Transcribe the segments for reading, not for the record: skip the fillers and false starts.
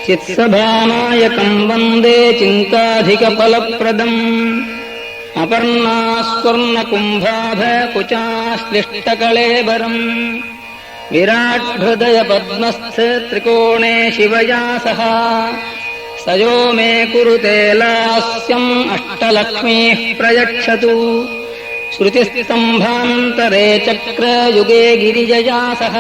चित्सभानायकं वन्दे चिन्ताधिकफलप्रदम् अपर्णास्वर्णकुम्भाभकुचाश्लिष्टकळेबरम् विराट्हृदयपद्मस्थ त्रिकोणे शिवया सह सजो मे कुरुते लास्यम् अष्टलक्ष्मीः प्रयच्छतु श्रुतिस्तम्भान्तरे चक्रयुगे गिरिजया सह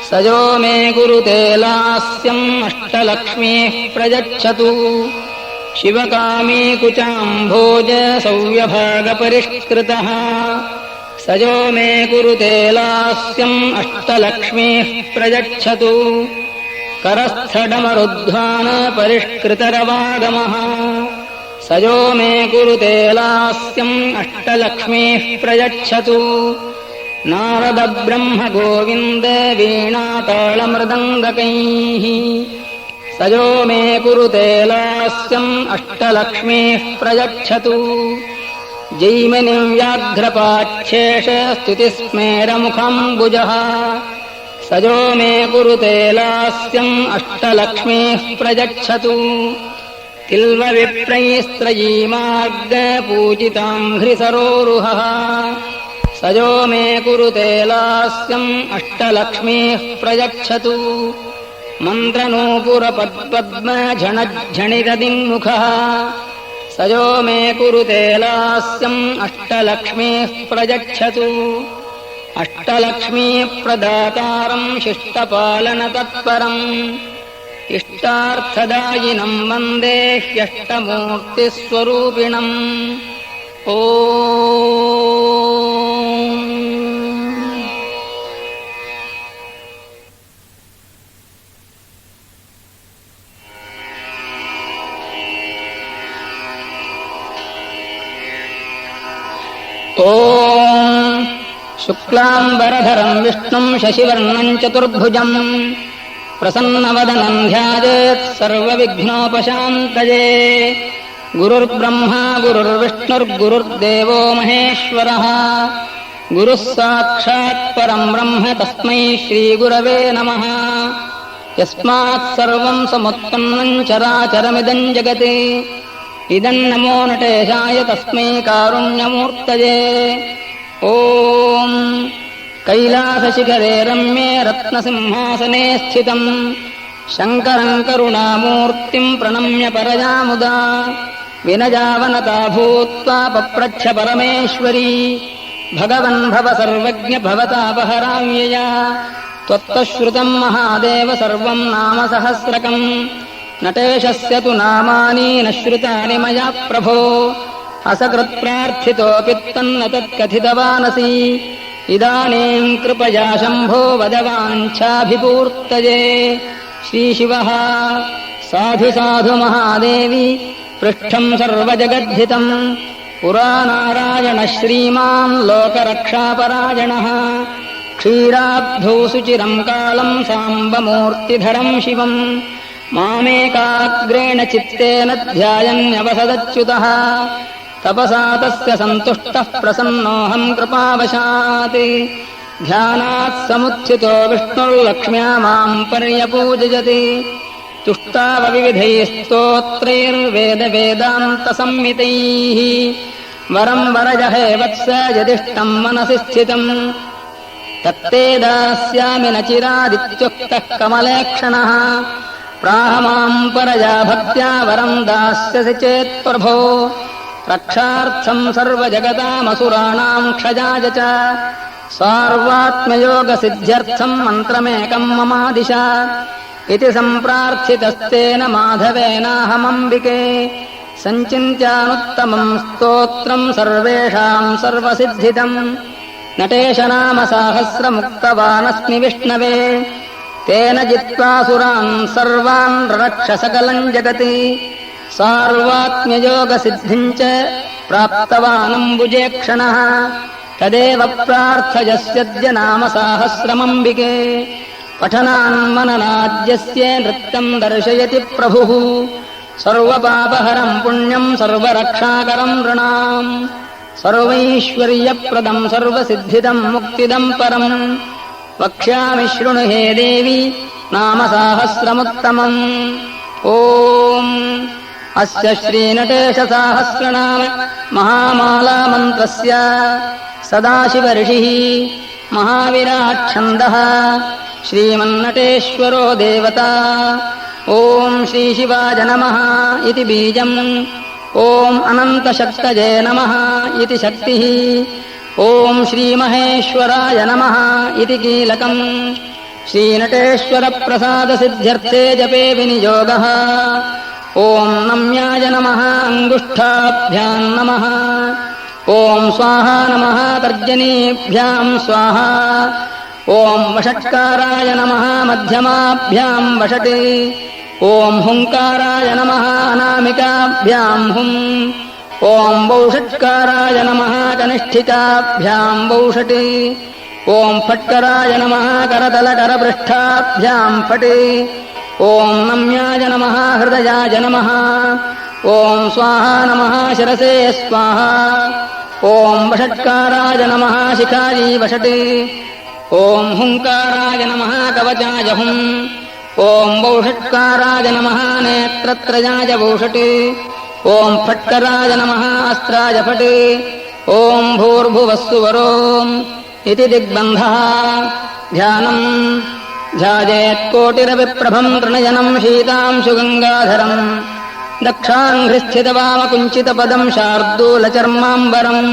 सजो मे कुरुते लास्यम् अष्टलक्ष्मीः प्रयच्छतु शिवकामी कुचाम्भोज सव्यभागपरिष्कृतः सजो मे कुरुते लास्यम् अष्टलक्ष्मीः प्रयच्छतु करस्थडमरुद्ध्वान परिष्कृतरवागमः सजो मे कुरुते लास्यम् अष्टलक्ष्मीः प्रयच्छतु नारद ब्रह्म गोविन्द वीणातालमृदङ्गकैः सजो मे कुरुते लास्यम् अष्टलक्ष्मीः प्रयच्छतु जैमिनिं व्याघ्रपाच्छेष स्तुतिस्मेरमुखम्बुजः सजो मे कुरुते लास्यम् अष्टलक्ष्मीः प्रयच्छतु तिल्वविप्रैस्त्रयीमार्गपूजिताङ्घ्रिसरोरुहः सजो मे कुरुते लास्यम् अष्टलक्ष्मीः प्रयच्छतु मन्त्रनूपुरपद्पद्मझणझणितदिङ्मुखः सजो मे कुरुते लास्यम् अष्टलक्ष्मीः प्रयच्छतु अष्टलक्ष्मीप्रदातारम् शिष्टपालनतत्परम् इष्टार्थदायिनम् वन्दे ह्यष्टमूर्तिस्वरूपिणम् ओ शुक्लाम्बरधरम् विष्णुम् शशिवर्णम् चतुर्भुजम् प्रसन्नवदनम् ध्यायेत् सर्वविघ्नोपशान्तये गुरुर्ब्रह्मा गुरुर्विष्णुर्गुरुर्देवो महेश्वरः गुरुः साक्षात् परम् ब्रह्म तस्मै श्रीगुरवे नमः यस्मात् सर्वम् समुत्पन्नम् चराचरमिदम् जगति इदम् नमो नटेशाय तस्मै कारुण्यमूर्तये ॐ कैलासशिखरे रम्ये रत्नसिंहासने स्थितम् शङ्करम् करुणामूर्तिम् प्रणम्य परजामुदा विनजावनता भूत्वा पप्रच्छ परमेश्वरी भगवन् भव सर्वज्ञ भवतापहराम्यया त्वत्तश्रुतम् महादेव सर्वम् नाम सहस्रकम् नटेशस्य तु नामानि न श्रुतानि मया प्रभो असकृत्प्रार्थितोऽपि तन्न तत्कथितवानसि इदानीम् कृपया शम्भो वदवाञ्छाभिपूर्तये श्रीशिवः साधु साधु महादेवी पृष्ठम् सर्वजगद्धितम् पुरा नारायणः श्रीमान् लोकरक्षापरायणः क्षीराब्धौ सुचिरम् कालम् साम्बमूर्तिधरम् शिवम् मामेकाग्रेण चित्तेन ध्यायन्यवसदच्युतः तपसा तस्य सन्तुष्टः प्रसन्नोऽहम् कृपावशात् ध्यानात् समुत्थितो विष्णुर्लक्ष्म्या माम् पर्यपूजयति तुष्टावविविधैः स्तोत्रैर्वेदवेदान्तसंहितैः वरम् वरजहे वत्स यदिष्टम् मनसि स्थितम् तत्ते दास्यामि न चिरादित्युक्तः कमलेक्षणः प्राह माम् परया भक्त्या वरम् दास्यसि चेत्प्रभो रक्षार्थम् सर्वजगतामसुराणाम् क्षयाय च सार्वात्मयोगसिद्ध्यर्थम् मन्त्रमेकम् ममादिश इति सम्प्रार्थितस्तेन माधवेनाहमम्बिके सञ्चिन्त्यानुत्तमम् स्तोत्रम् सर्वेषाम् सर्वसिद्धिदम् नटेशनाम साहस्रमुक्तवानस्मि विष्णवे तेन जित्वा सुरान् सर्वान् रक्ष सकलम् जगति सार्वात्म्ययोगसिद्धिम् च प्राप्तवानम्बुजेक्षणः तदेव प्रार्थयस्यद्य नाम साहस्रमम्बिके पठनान्मननाद्यस्य नृत्यम् दर्शयति प्रभुः सर्वपापहरम् पुण्यम् सर्वरक्षाकरम् नृणाम् सर्वैश्वर्यप्रदम् सर्वसिद्धिदम् मुक्तिदम् परम् वक्ष्यामि शृणु हे देवी नाम साहस्रमुत्तमम् ॐ अस्य श्रीनटेशसाहस्रनाम महामालामन्त्रस्य सदाशिवऋषिः महाविराट्छन्दः श्रीमन्नटेश्वरो देवता ॐ श्रीशिवाय नमः इति बीजम् ॐ अनन्तशक्तये नमः इति शक्तिः ॐ श्रीमहेश्वराय नमः इति कीलकम् श्रीनटेश्वरप्रसादसिद्ध्यर्थे जपे विनियोगः ॐ नम्याय नमः अङ्गुष्ठाभ्याम् नमः ॐ स्वाहा नमः तर्जनीभ्याम् स्वाहा ॐ वषट्काराय नमः मध्यमाभ्याम् वषट् ॐ हुङ्काराय नमः अनामिकाभ्याम् हुम् ॐ वौषट्काराय नमः कनिष्ठिकाभ्याम् वौषट् ॐ फट्कराय नमः करतलकरपृष्ठाभ्याम् फट् ॐ नम्याय नमः हृदयाय नमः ॐ स्वाहा नमः शिरसे स्वाहा ॐ वषट्काराय नमः शिखायै वषट् ॐ हुङ्काराय नमः कवचाय हुम् ॐ वौषट्काराय नमः नेत्रत्रयाय वौषट् ॐ फट्कराय नमः अस्त्राय फट् ॐ भूर्भुवस्सुवरोम् इति दिग्बन्धः ध्यानम् ध्यायेत्कोटिरविप्रभम् तृणयनम् शीतांशुगङ्गाधरम् दक्षाङ्घ्रिस्थितवामकुञ्चितपदम् शार्दूलचर्माम्बरम्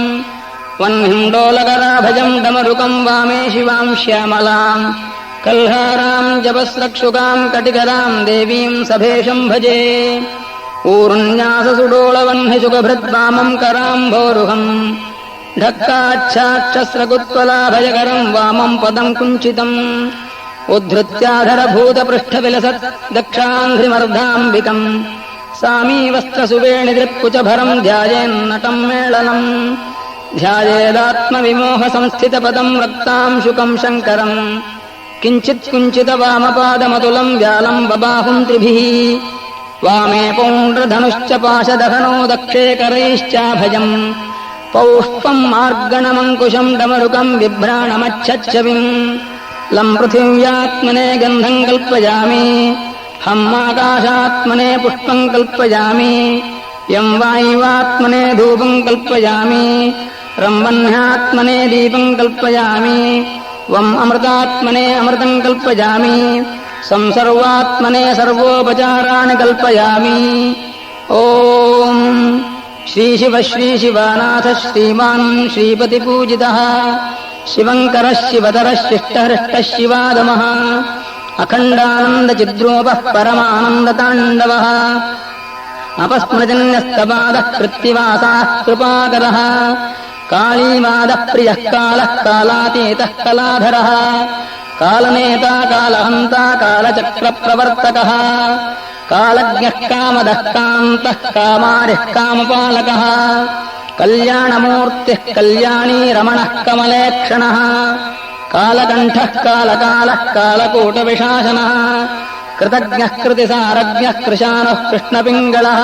वह्निण्डोलकराभजम् डमरुकम् वामे शिवाम् श्यामलाम् कल्हाराम् जपस्रक्षुकाम् कटिकराम् देवीम् सभेशम् भजे ऊर्ण्याससुडोलवह्निसुखभृद्वामम् कराम्भोरुहम् ढक्काच्छाक्षस्रकुत्वलाभयकरम् वामम् पदम् कुञ्चितम् उद्धृत्याधरभूतपृष्ठविलसत् दक्षाङ्घ्रिमर्धाम्बिकम् सामीवस्त्रसुवेणिदृक्कुचभरम् ध्यायेन्नटम् मेळनम् ध्यायेदात्मविमोहसंस्थितपदम् रक्तांशुकम् शङ्करम् किञ्चित्कुञ्चितवामपादमतुलम् व्यालम् बबाहुम् त्रिभिः वामे पौण्ड्रधनुश्च पाशदहनो दक्षे करैश्चाभयम् पौष्पम् मार्गणमङ्कुशम् डमरुकम् बिभ्राणमच्छच्छविम् लम् पृथिव्यात्मने गन्धम् कल्पयामि हम् आकाशात्मने पुष्पम् कल्पयामि यम् वायुवात्मने धूपम् कल्पयामि रम् वह्न्यात्मने दीपम् कल्पयामि वम् अमृतात्मने अमृतम् कल्पयामि संसर्वात्मने सर्वोपचाराणि कल्पयामि ॐ श्रीशिव श्रीशिवानाथ श्रीमान् श्रीपतिपूजितः शिवङ्करः शिवतरः शिष्टहृष्टः शिवादमः अखण्डानन्दचिद्रूपः परमानन्दताण्डवः अपस्मृजन्यस्तपादः कृत्तिवासाः कृपाकरः कालीवादः प्रियः कालः कालातीतः कलाधरः कालनेता कालहन्ता कालचक्रप्रवर्तकः कालज्ञः कामदः कान्तः कामारिः कामपालकः कल्याणमूर्तिः कल्याणी रमणः कमलेक्षणः कालकण्ठः कालकालः कालकूटविशासनः कृतज्ञः कृतिसारज्ञः कृशानः कृष्णपिङ्गलः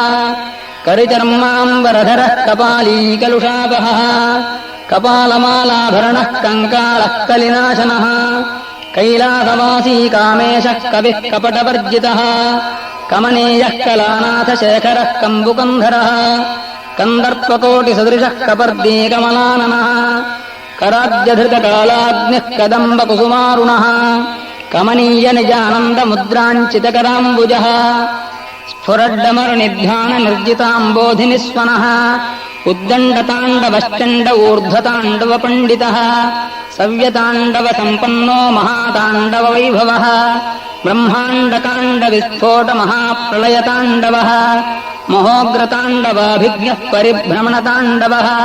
करिचर्माम्बरधरः कपाली कलुषापहः कपालमालाभरणः कङ्कालः कलिनाशनः कैलासवासी कामेशः कविः कपटवर्जितः कमनीयः कलानाथशेखरः कम्बुकन्धरः कन्दर्पकोटिसदृशः कपर्दी कमलाननः कराद्यधृतकालाग्निः कदम्बकुसुमारुणः कमनीयनिजानन्दमुद्राञ्चितकराम्बुजः स्फुरड्डमरुनिध्याननिर्जिताम्बोधिनिस्वनः उद्दण्डताण्डवश्चण्ड ऊर्ध्वताण्डवपण्डितः सव्यताण्डवसम्पन्नो महाताण्डववैभवः ब्रह्माण्डकाण्डविस्फोटमहाप्रलयताण्डवः महोग्रताण्डवाभिज्ञः परिभ्रमणताण्डवः